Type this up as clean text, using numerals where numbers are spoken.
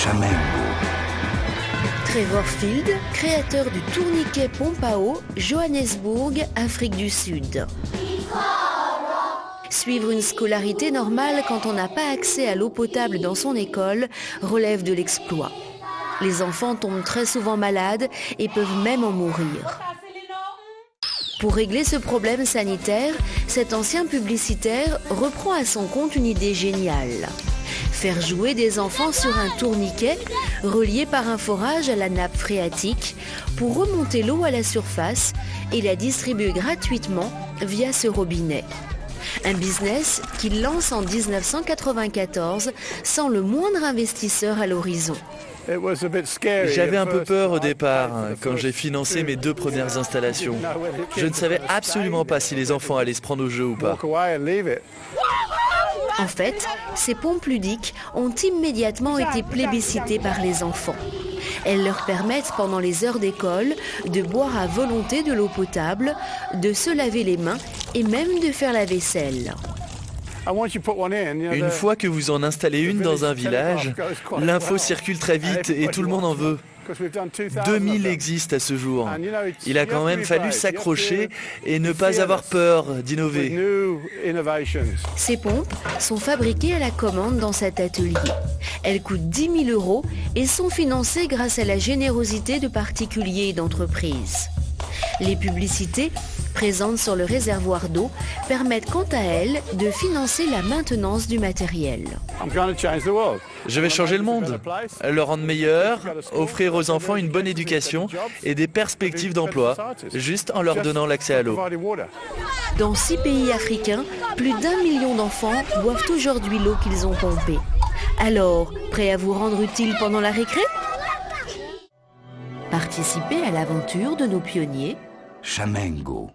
Chamengo. Trevor Field, créateur du tourniquet pompe à eau, Johannesburg, Afrique du Sud. Suivre une scolarité normale quand on n'a pas accès à l'eau potable dans son école relève de l'exploit. Les enfants tombent très souvent malades et peuvent même en mourir. Pour régler ce problème sanitaire, cet ancien publicitaire reprend à son compte une idée géniale. Faire jouer des enfants sur un tourniquet relié par un forage à la nappe phréatique pour remonter l'eau à la surface et la distribuer gratuitement via ce robinet. Un business qu'il lance en 1994 sans le moindre investisseur à l'horizon. J'avais un peu peur au départ, quand j'ai financé mes 2 premières installations. Je ne savais absolument pas si les enfants allaient se prendre au jeu ou pas. En fait, ces pompes ludiques ont immédiatement été plébiscitées par les enfants. Elles leur permettent pendant les heures d'école de boire à volonté de l'eau potable, de se laver les mains et même de faire la vaisselle. Une fois que vous en installez une dans un village, l'info circule très vite et tout le monde en veut. 2000 existent à ce jour. Il a quand même fallu s'accrocher et ne pas avoir peur d'innover. Ces pompes sont fabriquées à la commande dans cet atelier. Elles coûtent 10 000 € et sont financées grâce à la générosité de particuliers et d'entreprises. Les publicités présentes sur le réservoir d'eau permettent quant à elles de financer la maintenance du matériel. Je vais changer le monde, le rendre meilleur, offrir aux enfants une bonne éducation et des perspectives d'emploi, juste en leur donnant l'accès à l'eau. Dans 6 pays africains, plus d'1 million d'enfants boivent aujourd'hui l'eau qu'ils ont pompée. Alors, prêt à vous rendre utile pendant la récré ? Participez à l'aventure de nos pionniers. Chamengo.